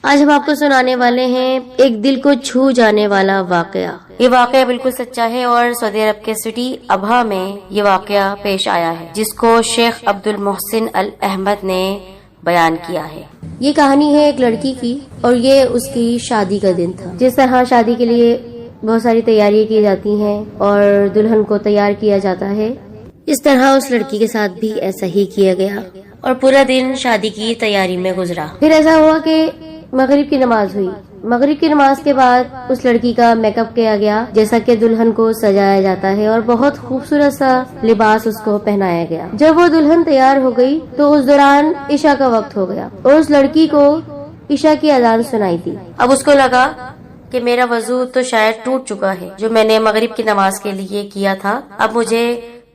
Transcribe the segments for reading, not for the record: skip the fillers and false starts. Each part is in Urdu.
آج ہم آپ کو سنانے والے ہیں ایک دل کو چھو جانے والا واقعہ۔ یہ واقعہ بالکل سچا ہے اور سعودی عرب کے سٹی ابہا میں یہ واقعہ پیش آیا ہے، جس کو شیخ عبد المحسن الاحمد نے بیان کیا ہے۔ یہ کہانی ہے ایک لڑکی کی اور یہ اس کی شادی کا دن تھا۔ جس طرح شادی کے لیے بہت ساری تیاریاں کی جاتی ہیں اور دلہن کو تیار کیا جاتا ہے، اس طرح اس لڑکی کے ساتھ بھی ایسا ہی کیا گیا اور پورا دن شادی کی تیاری میں گزرا۔ پھر ایسا ہوا کہ مغرب کی نماز ہوئی۔ مغرب کی نماز کے بعد اس لڑکی کا میک اپ کیا گیا، جیسا کہ دلہن کو سجایا جاتا ہے، اور بہت خوبصورت سا لباس اس کو پہنایا گیا۔ جب وہ دلہن تیار ہو گئی تو اس دوران عشاء کا وقت ہو گیا اور اس لڑکی کو عشاء کی اذان سنائی دی۔ اب اس کو لگا کہ میرا وضو تو شاید ٹوٹ چکا ہے جو میں نے مغرب کی نماز کے لیے کیا تھا، اب مجھے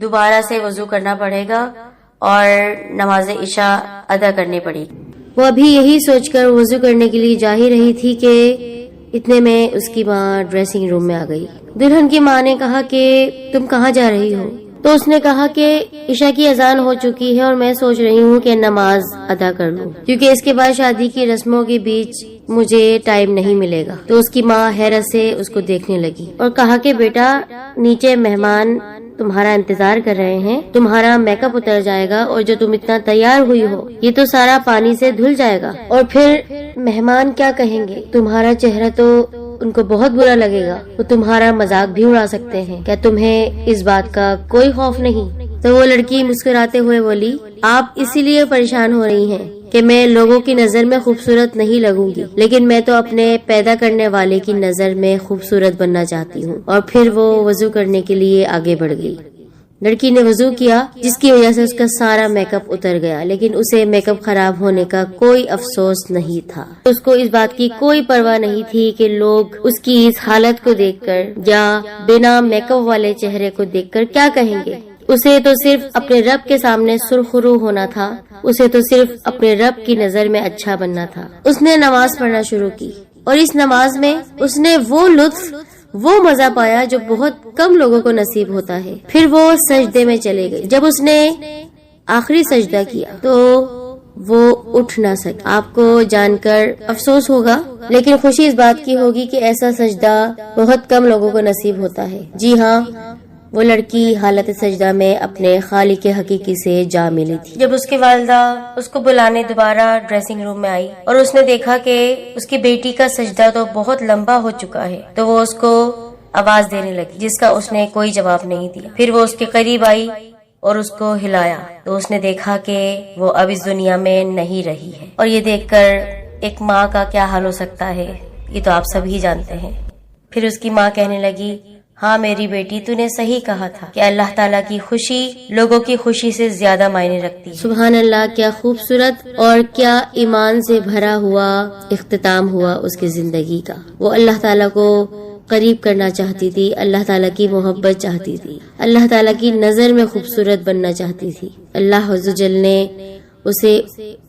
دوبارہ سے وضو کرنا پڑے گا اور نماز عشاء ادا کرنی پڑے گی۔ وہ ابھی یہی سوچ کر وضو کرنے کے لیے جا ہی رہی تھی کہ اتنے میں اس کی ماں ڈریسنگ روم میں آ گئی۔ دلہن کی ماں نے کہا کہ تم کہاں جا رہی ہو؟ تو اس نے کہا کہ عشاء کی اذان ہو چکی ہے اور میں سوچ رہی ہوں کہ نماز ادا کر لوں، کیونکہ اس کے بعد شادی کی رسموں کے بیچ مجھے ٹائم نہیں ملے گا۔ تو اس کی ماں حیرت سے اس کو دیکھنے لگی اور کہا کہ بیٹا، نیچے مہمان تمہارا انتظار کر رہے ہیں، تمہارا میک اپ اتر جائے گا اور جو تم اتنا تیار ہوئی ہو یہ تو سارا پانی سے دھل جائے گا، اور پھر مہمان کیا کہیں گے؟ تمہارا چہرہ تو ان کو بہت برا لگے گا، وہ تمہارا مذاق بھی اڑا سکتے ہیں، کیا تمہیں اس بات کا کوئی خوف نہیں؟ تو وہ لڑکی مسکراتے ہوئے بولی، آپ اسی لیے پریشان ہو رہی ہیں کہ میں لوگوں کی نظر میں خوبصورت نہیں لگوں گی، لیکن میں تو اپنے پیدا کرنے والے کی نظر میں خوبصورت بننا چاہتی ہوں۔ اور پھر وہ وضو کرنے کے لیے آگے بڑھ گئی۔ لڑکی نے وضو کیا، جس کی وجہ سے اس کا سارا میک اپ اتر گیا، لیکن اسے میک اپ خراب ہونے کا کوئی افسوس نہیں تھا۔ اس کو اس بات کی کوئی پرواہ نہیں تھی کہ لوگ اس کی اس حالت کو دیکھ کر یا بنا میک اپ والے چہرے کو دیکھ کر کیا کہیں گے۔ اسے تو صرف اپنے رب کے سامنے سرخرو ہونا تھا، اسے تو صرف اپنے رب کی نظر میں اچھا بننا تھا۔ اس نے نماز پڑھنا شروع کی اور اس نماز میں اس نے وہ لطف، وہ مزہ پایا جو بہت کم لوگوں کو نصیب ہوتا ہے۔ پھر وہ سجدے میں چلے گئی۔ جب اس نے آخری سجدہ کیا تو وہ اٹھ نہ سکی۔ آپ کو جان کر افسوس ہوگا، لیکن خوشی اس بات کی ہوگی کہ ایسا سجدہ بہت کم لوگوں کو نصیب ہوتا ہے۔ جی ہاں، وہ لڑکی حالت سجدہ میں اپنے خالق حقیقی سے جا ملی تھی۔ جب اس کی والدہ اس کو بلانے دوبارہ ڈریسنگ روم میں آئی اور اس نے دیکھا کہ اس کی بیٹی کا سجدہ تو بہت لمبا ہو چکا ہے، تو وہ اس کو آواز دینے لگی، جس کا اس نے کوئی جواب نہیں دیا۔ پھر وہ اس کے قریب آئی اور اس کو ہلایا تو اس نے دیکھا کہ وہ اب اس دنیا میں نہیں رہی ہے، اور یہ دیکھ کر ایک ماں کا کیا حال ہو سکتا ہے یہ تو آپ سب ہی جانتے ہیں۔ پھر اس کی ماں کہنے لگی، ہاں میری بیٹی، تو نے صحیح کہا تھا کہ اللہ تعالیٰ کی خوشی لوگوں کی خوشی سے زیادہ معنی رکھتی ہے۔ سبحان اللہ، کیا خوبصورت اور کیا ایمان سے بھرا ہوا اختتام ہوا اس کی زندگی کا۔ وہ اللہ تعالیٰ کو قریب کرنا چاہتی تھی، اللہ تعالیٰ کی محبت چاہتی تھی، اللہ تعالیٰ کی نظر میں خوبصورت بننا چاہتی تھی۔ اللہ عز و جل نے اسے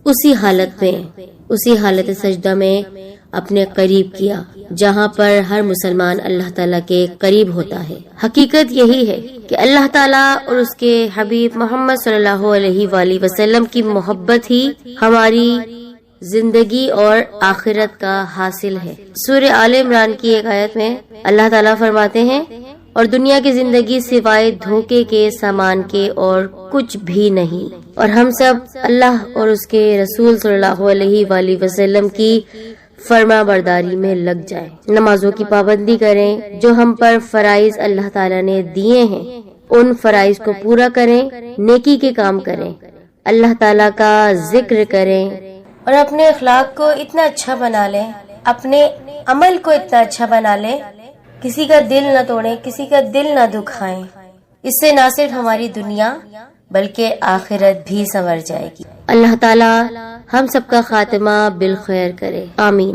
اسی حالت میں، اسی حالت سجدہ میں اپنے قریب کیا جہاں پر ہر مسلمان اللہ تعالیٰ کے قریب ہوتا ہے۔ حقیقت یہی ہے کہ اللہ تعالیٰ اور اس کے حبیب محمد صلی اللہ علیہ وآلہ وسلم کی محبت ہی ہماری زندگی اور آخرت کا حاصل ہے۔ سورہ آل عمران کی ایک آیت میں اللہ تعالیٰ فرماتے ہیں، اور دنیا کی زندگی سوائے دھوکے کے سامان کے اور کچھ بھی نہیں، اور ہم سب اللہ اور اس کے رسول صلی اللہ علیہ وآلہ وسلم کی فرما برداری میں لگ جائیں، نمازوں کی پابندی کریں، جو ہم پر فرائض اللہ تعالیٰ نے دیے ہیں ان فرائض کو پورا کریں، نیکی کے کام کریں، اللہ تعالیٰ کا ذکر کریں، اور اپنے اخلاق کو اتنا اچھا بنا لیں، اپنے عمل کو اتنا اچھا بنا لیں، کسی کا دل نہ توڑیں، کسی کا دل نہ دکھائیں۔ اس سے نہ صرف ہماری دنیا بلکہ آخرت بھی سنور جائے گی۔ اللہ تعالیٰ ہم سب کا خاتمہ بالخیر کرے، آمین۔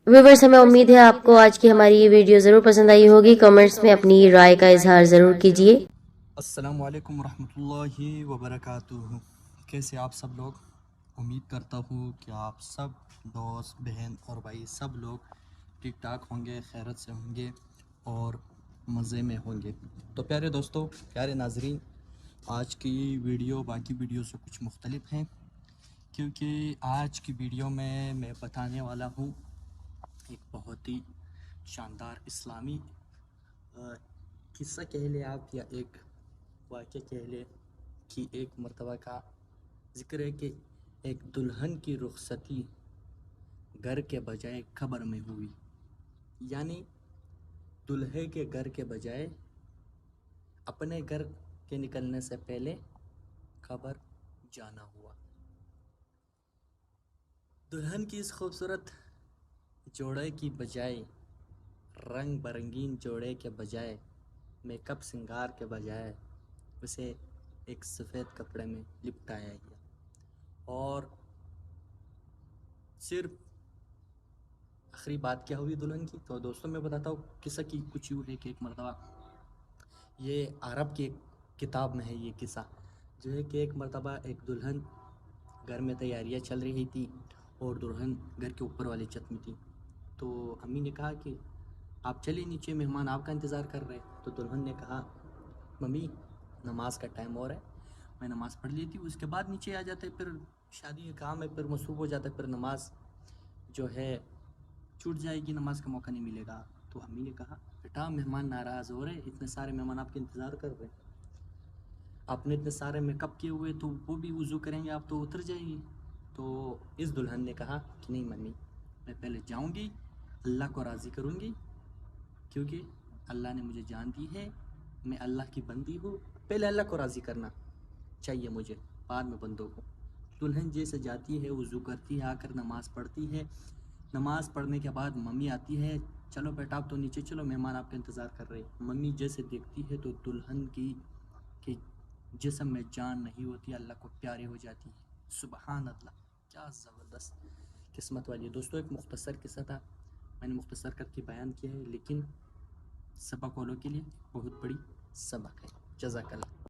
ویورز، ہمیں امید ہے آپ کو آج کی ہماری یہ ویڈیو ضرور پسند آئی ہوگی۔ کمنٹس میں اپنی رائے کا اظہار ضرور کیجیے۔ السلام علیکم ورحمۃ اللہ وبرکاتہ۔ کیسے آپ سب لوگ؟ امید کرتا ہوں کہ آپ سب دوست، بہن اور بھائی سب لوگ ٹھیک ٹھاک ہوں گے، خیرت سے ہوں گے اور مزے میں ہوں گے۔ تو پیارے دوستوں، پیارے ناظرین، آج کی ویڈیو باقی ویڈیو سے کچھ مختلف ہیں کیونکہ آج کی ویڈیو میں بتانے والا ہوں ایک بہت ہی شاندار اسلامی قصہ کہہ لیں آپ یا ایک واقعہ کہہ لیں کہ ایک مرتبہ کا ذکر ہے کہ ایک دلہن کی رخصتی گھر کے بجائے قبر میں ہوئی، یعنی دلہے کے گھر کے بجائے اپنے گھر کے نکلنے سے پہلے قبر جانا ہوا۔ دلہن کی اس خوبصورت جوڑے کی بجائے، رنگ برنگین جوڑے کے بجائے، میک اپ سنگار کے بجائے اسے ایک سفید کپڑے میں لپٹایا گیا، اور صرف آخری بات کیا ہوئی دلہن کی، تو دوستوں میں بتاتا ہوں قصہ کی کچھ یوں ہے کہ ایک مرتبہ، یہ عرب کی ایک کتاب میں ہے یہ قصہ، جو ہے کہ ایک مرتبہ ایک دلہن گھر میں تیاریاں چل رہی تھی اور دلہن گھر کے اوپر والی چھت میں تھی، تو امی نے کہا کہ آپ چلے نیچے، مہمان آپ کا انتظار کر رہے۔ تو دلہن نے کہا ممی نماز کا ٹائم ہو رہا ہے، میں نماز پڑھ لیتی ہوں، اس کے بعد نیچے آ جاتے، پھر شادی کا کام ہے، پھر مصروف ہو جاتا ہے، پھر نماز جو ہے چھوٹ جائے گی، نماز کا موقع نہیں ملے گا۔ تو امی نے کہا بیٹا مہمان ناراض ہو رہے، اتنے سارے مہمان آپ کے انتظار کر رہے، آپ نے اتنے سارے میک اپ کیے ہوئے تو وہ بھی وضو کریں گے، آپ تو اتر جائیں گی۔ تو اس دلہن نے کہا کہ نہیں ممی، میں پہلے جاؤں گی، اللہ کو راضی کروں گی، کیونکہ اللہ نے مجھے جان دی ہے، میں اللہ کی بندی ہوں، پہلے اللہ کو راضی کرنا چاہیے مجھے، بعد میں بندوں کو۔ دلہن جیسے جاتی ہے، وضو کرتی ہے، آ کر نماز پڑھتی ہے، نماز پڑھنے کے بعد ممی آتی ہے، چلو بیٹا آپ تو نیچے چلو، مہمان آپ کا انتظار کر رہے۔ ممی جیسے دیکھتی ہے تو دلہن کی کہ جسم میں جان نہیں ہوتی، اللہ کو پیاری ہو جاتی ہے۔ سبحان اللہ، کیا زبردست قسمت والی ہے۔ دوستوں ایک مختصر قصہ تھا، میں نے مختصر کر کے بیان کیا ہے، لیکن سبق والوں کے لیے بہت بڑی سبق ہے۔ جزاک اللہ۔